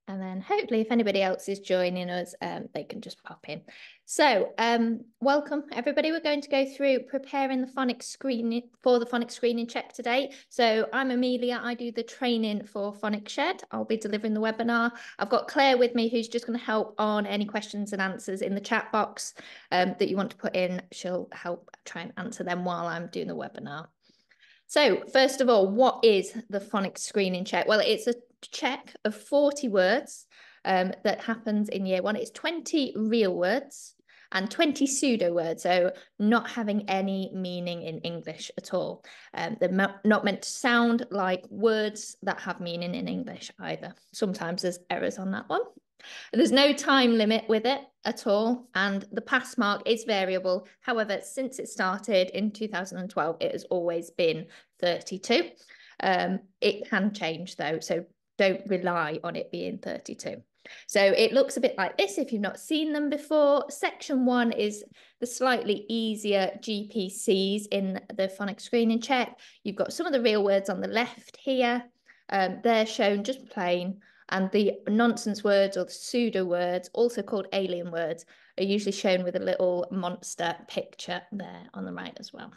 And then hopefully if anybody else is joining us, they can just pop in. So welcome everybody. We're going to go through preparing the phonics screening for the phonics screening check today. So I'm Amelia. I do the training for Phonics Shed. I'll be delivering the webinar. I've got Claire with me who's just going to help on any questions and answers in the chat box that you want to put in. She'll help try and answer them while I'm doing the webinar. So first of all, what is the phonics screening check? Well, it's a check of 40 words that happens in year one. It's 20 real words and 20 pseudo words, so not having any meaning in English at all. They're not meant to sound like words that have meaning in English either. Sometimes there's errors on that one. There's no time limit with it at all, and the pass mark is variable. However, since it started in 2012, it has always been 32. It can change though, so don't rely on it being 32. So it looks a bit like this if you've not seen them before. Section 1 is the slightly easier GPCs in the phonics screening check. You've got some of the real words on the left here. They're shown just plain. And the nonsense words or the pseudo words, also called alien words, are usually shown with a little monster picture there on the right as well.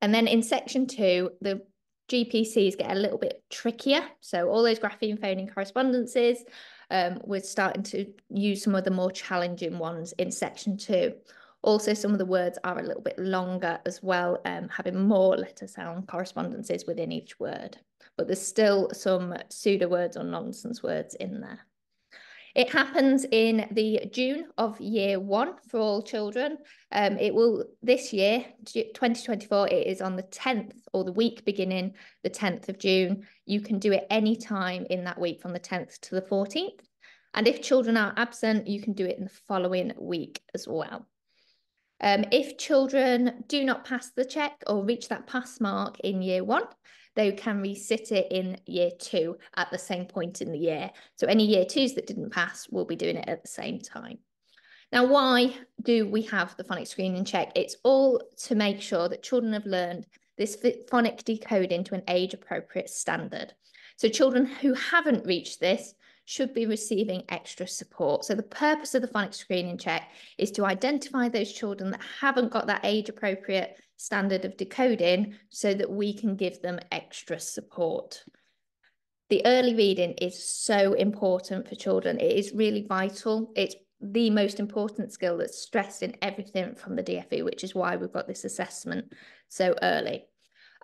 And then in section 2, the GPCs get a little bit trickier. So all those grapheme phoning correspondences, we're starting to use some of the more challenging ones in section 2. Also, some of the words are a little bit longer as well, having more letter sound correspondences within each word. But there's still some pseudo words or nonsense words in there. It happens in the June of year 1 for all children. It will, this year, 2024, it is on the 10th or the week beginning the 10th of June. You can do it any time in that week from the 10th to the 14th. And if children are absent, you can do it in the following week as well. If children do not pass the check or reach that pass mark in year 1, they can resit it in year 2 at the same point in the year. So any year 2s that didn't pass will be doing it at the same time. Now, why do we have the phonics screening check? It's all to make sure that children have learned this phonic decoding to an age-appropriate standard. So children who haven't reached this should be receiving extra support. So the purpose of the phonics screening check is to identify those children that haven't got that age-appropriate standard of decoding so that we can give them extra support. The early reading is so important for children. It is really vital. It's the most important skill that's stressed in everything from the DFE, which is why we've got this assessment so early.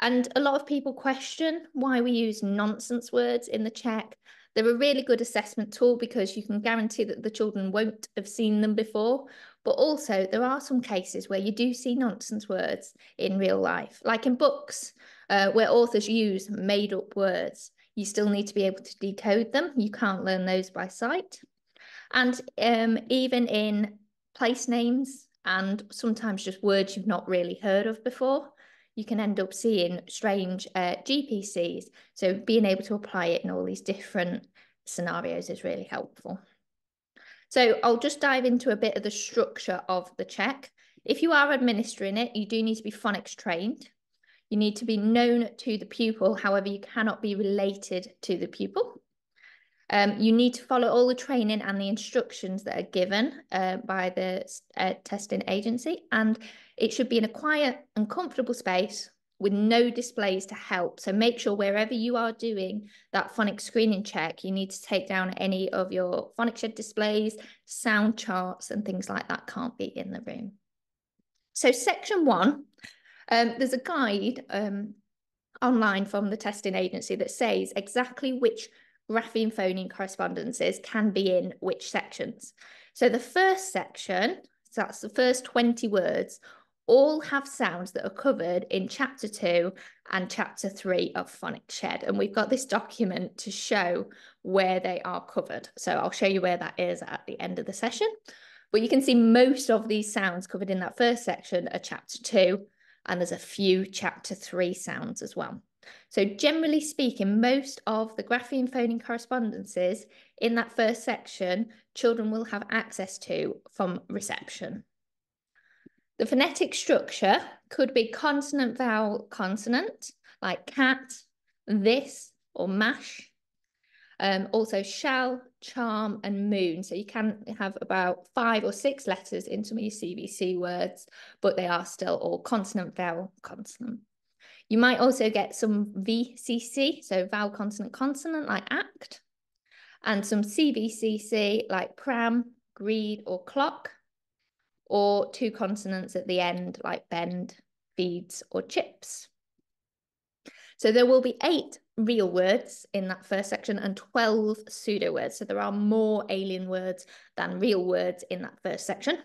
And a lot of people question why we use nonsense words in the check. They're a really good assessment tool because you can guarantee that the children won't have seen them before. But also there are some cases where you do see nonsense words in real life, like in books where authors use made up words. You still need to be able to decode them. You can't learn those by sight. And even in place names and sometimes just words you've not really heard of before, you can end up seeing strange GPCs. So being able to apply it in all these different scenarios is really helpful. So I'll just dive into a bit of the structure of the check. If you are administering it, you do need to be phonics trained. You need to be known to the pupil. However, you cannot be related to the pupil. You need to follow all the training and the instructions that are given by the testing agency, and it should be in a quiet and comfortable space with no displays to help. So make sure wherever you are doing that phonics screening check, you need to take down any of your Phonics Shed displays, sound charts and things like that can't be in the room. So section 1, there's a guide online from the testing agency that says exactly which grapheme phoning correspondences can be in which sections. So the first section, so that's the first 20 words, all have sounds that are covered in chapter 2 and chapter 3 of Phonics Shed. And we've got this document to show where they are covered. So I'll show you where that is at the end of the session. But you can see most of these sounds covered in that first section are chapter 2, and there's a few chapter 3 sounds as well. So generally speaking, most of the grapheme phoning correspondences in that first section, children will have access to from reception. The phonetic structure could be consonant, vowel, consonant, like cat, this, or mash. Also shall, charm, and moon. So you can have about 5 or 6 letters in some of your CVC words, but they are still all consonant, vowel, consonant. You might also get some VCC, so vowel, consonant, consonant, like act, and some CVCC, like pram, greed, or clock, or 2 consonants at the end, like bend, feeds, or chips. So there will be 8 real words in that first section and 12 pseudo words. So there are more alien words than real words in that first section.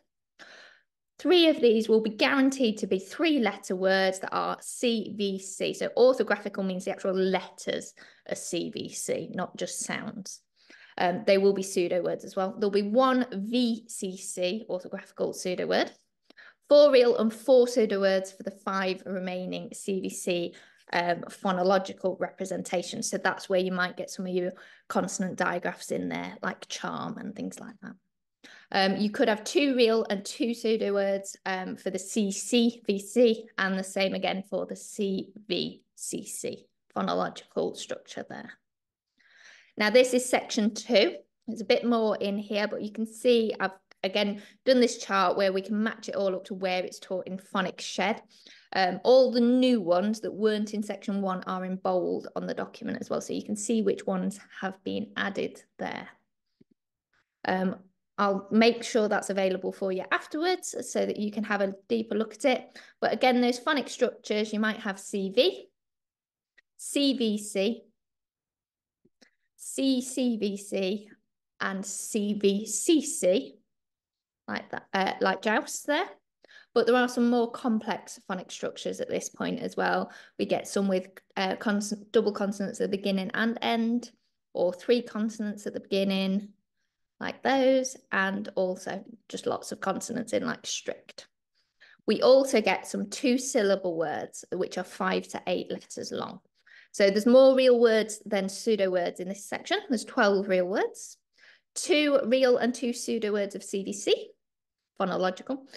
3 of these will be guaranteed to be 3-letter words that are CVC. So orthographical means the actual letters are CVC, not just sounds. They will be pseudo words as well. There'll be 1 VCC, orthographical pseudo word, 4 real and 4 pseudo words for the 5 remaining CVC phonological representations. So that's where you might get some of your consonant digraphs in there, like charm and things like that. You could have 2 real and 2 pseudo words for the CCVC, and the same again for the CVCC phonological structure there. Now this is section 2. There's a bit more in here, but you can see I've again done this chart where we can match it all up to where it's taught in Phonics Shed. All the new ones that weren't in section 1 are in bold on the document as well, so you can see which ones have been added there. I'll make sure that's available for you afterwards so that you can have a deeper look at it. But again, those phonics structures, you might have CV, CVC, CCVC, and CVCC, like that, like joust there. But there are some more complex phonics structures at this point as well. We get some with double consonants at the beginning and end, or 3 consonants at the beginning, like those, and also just lots of consonants in, like strict. We also get some 2-syllable words, which are 5 to 8 letters long. So there's more real words than pseudo words in this section. There's 12 real words, 2 real and 2 pseudo words of CVC, phonological,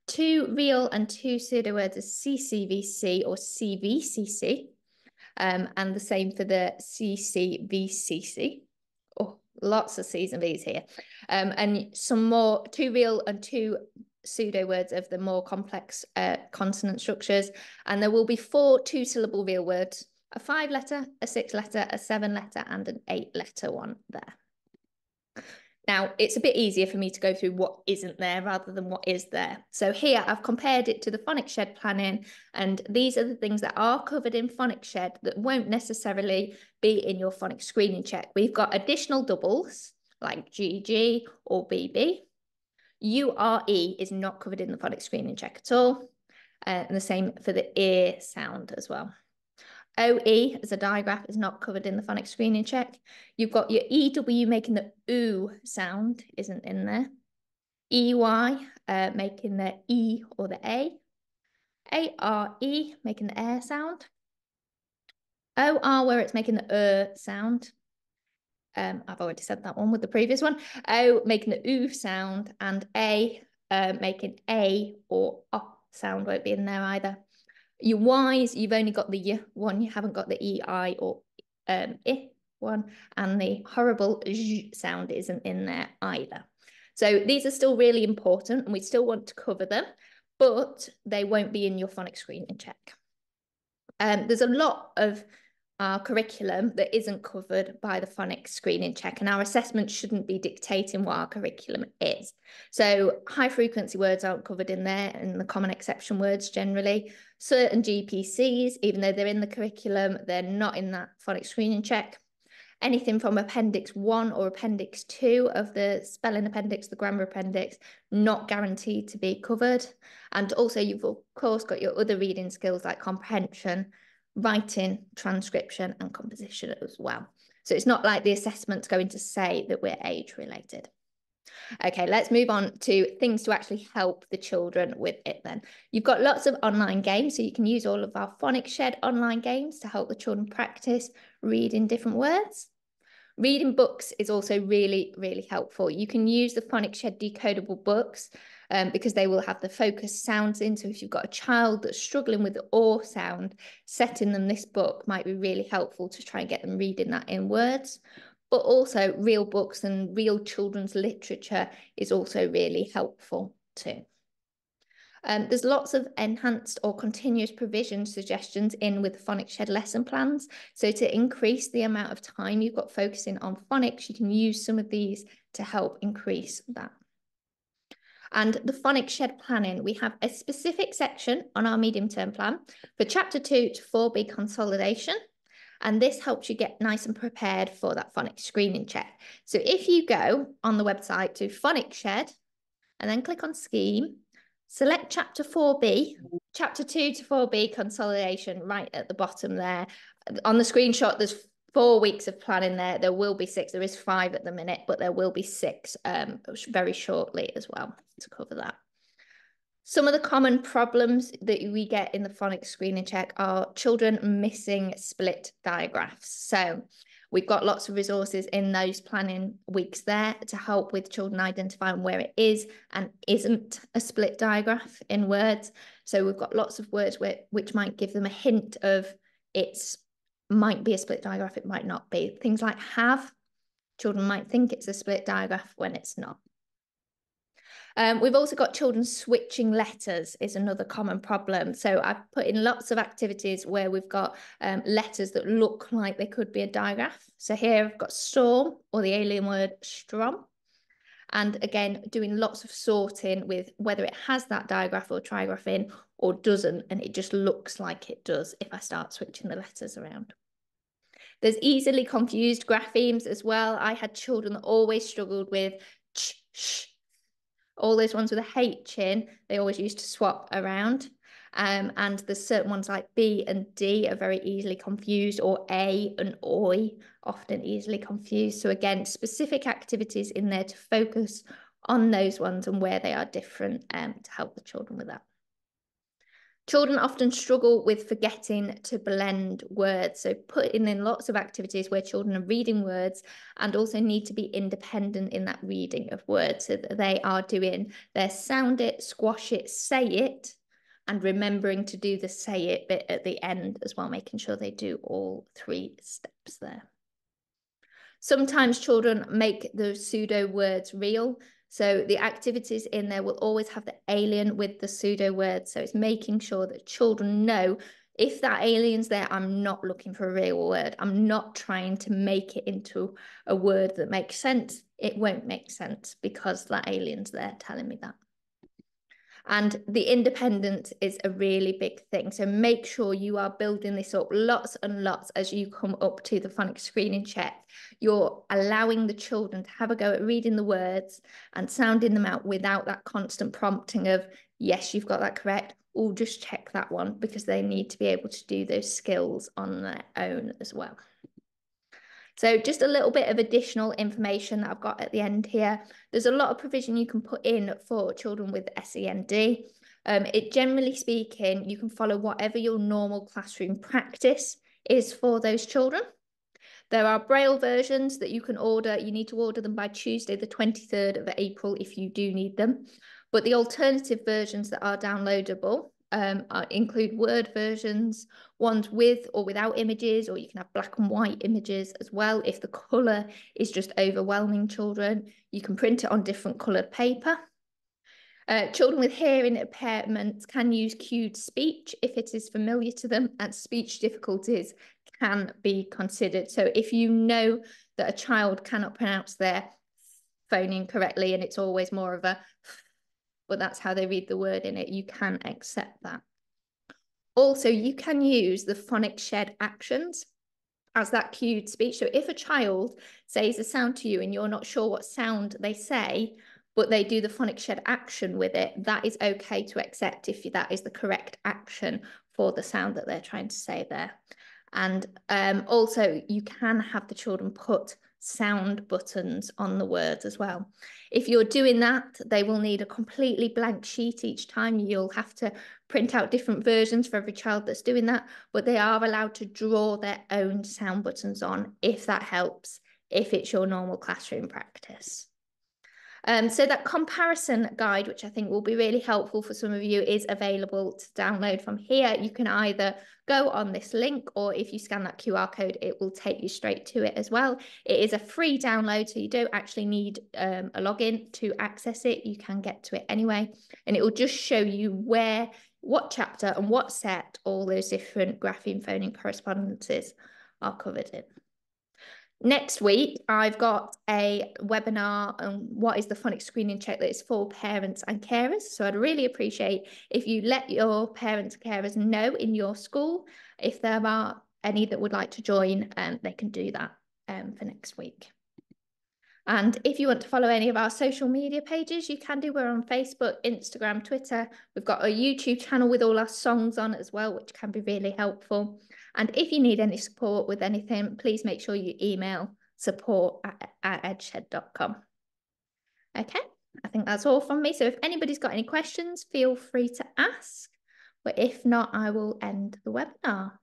2 real and 2 pseudo words of CCVC or CVCC, and the same for the CCVCC. Oh, lots of C's and V's here. And some more 2 real and 2 pseudo words of the more complex consonant structures. And there will be 4 2-syllable real words, a 5-letter, a 6-letter, a 7-letter, and an 8-letter one there. Now, it's a bit easier for me to go through what isn't there rather than what is there. So here I've compared it to the Phonics Shed planning, and these are the things that are covered in Phonics Shed that won't necessarily be in your Phonics Screening Check. We've got additional doubles like GG or BB. URE is not covered in the Phonics Screening Check at all. And the same for the ear sound as well. OE as a digraph is not covered in the Phonics Screening Check. You've got your EW making the OO sound, isn't in there. EY making the E or the A. ARE making the air sound. OR where it's making the sound. I've already said that one with the previous one. O making the OO sound, and A making A or O sound won't be in there either. Your Y's, you've only got the Y one, you haven't got the EI or I one, and the horrible Z sound isn't in there either. So these are still really important, and we still want to cover them, but they won't be in your Phonics Screening Check. There's a lot of our curriculum that isn't covered by the Phonics Screening Check, and our assessment shouldn't be dictating what our curriculum is. So high frequency words aren't covered in there, and the common exception words generally. Certain GPCs, even though they're in the curriculum, they're not in that Phonics Screening Check. Anything from Appendix 1 or Appendix 2 of the spelling appendix, the grammar appendix, not guaranteed to be covered. And also you've of course got your other reading skills like comprehension, writing, transcription, and composition as well. So it's not like the assessment's going to say that we're age related. Okay, let's move on to things to actually help the children with it then. You've got lots of online games, so you can use all of our Phonics Shed online games to help the children practice reading different words. Reading books is also really, really helpful. You can use the Phonics Shed decodable books because they will have the focus sounds in. So if you've got a child that's struggling with the OR sound, setting them this book might be really helpful to try and get them reading that in words. but also real books and real children's literature is also really helpful too. There's lots of enhanced or continuous provision suggestions in with the Phonics Shed lesson plans. So to increase the amount of time you've got focusing on phonics, you can use some of these to help increase that. And the Phonics Shed planning, we have a specific section on our medium-term plan for Chapter 2 to 4B consolidation. And this helps you get nice and prepared for that Phonics Screening Check. So if you go on the website to Phonics Shed and then click on Scheme, select Chapter 4B, Chapter 2 to 4B consolidation right at the bottom there. On the screenshot, there's 4 weeks of planning there. There will be 6. There is 5 at the minute, but there will be 6 very shortly as well to cover that. Some of the common problems that we get in the Phonics Screening Check are children missing split digraphs. So we've got lots of resources in those planning weeks there to help with children identifying where it is and isn't a split digraph in words. So we've got lots of words which might give them a hint of it's might be a split digraph, it might not be. Things like have, children might think it's a split digraph when it's not. We've also got children switching letters is another common problem. So I've put in lots of activities where we've got letters that look like they could be a digraph. So here I've got storm or the alien word strom. And again, doing lots of sorting with whether it has that digraph or trigraph in or doesn't. And it just looks like it does if I start switching the letters around. There's easily confused graphemes as well. I had children that always struggled with ch, sh. All those ones with a H in, they always used to swap around. And there's certain ones like B and D are very easily confused, or A and OI often easily confused. So again, specific activities in there to focus on those ones and where they are different to help the children with that. Children often struggle with forgetting to blend words. So putting in lots of activities where children are reading words and also need to be independent in that reading of words so that they are doing their sound it, squash it, say it, and remembering to do the say it bit at the end as well, making sure they do all 3 steps there. Sometimes children make those pseudo words real. So the activities in there will always have the alien with the pseudo words. So it's making sure that children know if that alien's there, I'm not looking for a real word. I'm not trying to make it into a word that makes sense. It won't make sense because that alien's there telling me that. And the independence is a really big thing. So make sure you are building this up lots and lots as you come up to the Phonics Screening Check. You're allowing the children to have a go at reading the words and sounding them out without that constant prompting of, yes, you've got that correct. Or just check that one, because they need to be able to do those skills on their own as well. So just a little bit of additional information that I've got at the end here. There's a lot of provision you can put in for children with SEND. Generally speaking, you can follow whatever your normal classroom practice is for those children. There are Braille versions that you can order. You need to order them by Tuesday, the 23rd of April, if you do need them. But the alternative versions that are downloadable include Word versions, ones with or without images, or you can have black and white images as well. If the colour is just overwhelming children, you can print it on different coloured paper. Children with hearing impairments can use cued speech if it is familiar to them, and speech difficulties can be considered. So if you know that a child cannot pronounce their phoneme correctly and it's always more of a, but that's how they read the word in it, you can accept that. Also, you can use the Phonics Shed actions as that cued speech. So if a child says a sound to you and you're not sure what sound they say, but they do the Phonics Shed action with it, that is okay to accept if that is the correct action for the sound that they're trying to say there. And also you can have the children put sound buttons on the words as well. If you're doing that, they will need a completely blank sheet each time. You'll have to print out different versions for every child that's doing that, but they are allowed to draw their own sound buttons on if that helps, if it's your normal classroom practice. So that comparison guide, which I think will be really helpful for some of you, is available to download from here. You can either go on this link, or if you scan that QR code, it will take you straight to it as well. It is a free download, so you don't actually need a login to access it. You can get to it anyway, and it will just show you what chapter and what set all those different grapheme phoneme correspondences are covered in. Next week, I've got a webinar on what is the phonics screening check that is for parents and carers. So I'd really appreciate if you let your parents and carers know in your school. If there are any that would like to join, they can do that for next week. And if you want to follow any of our social media pages, you can do. We're on Facebook, Instagram, Twitter. We've got a YouTube channel with all our songs on as well, which can be really helpful. And if you need any support with anything, please make sure you email support@edgehead.com. Okay, I think that's all from me. So if anybody's got any questions, feel free to ask. But if not, I will end the webinar.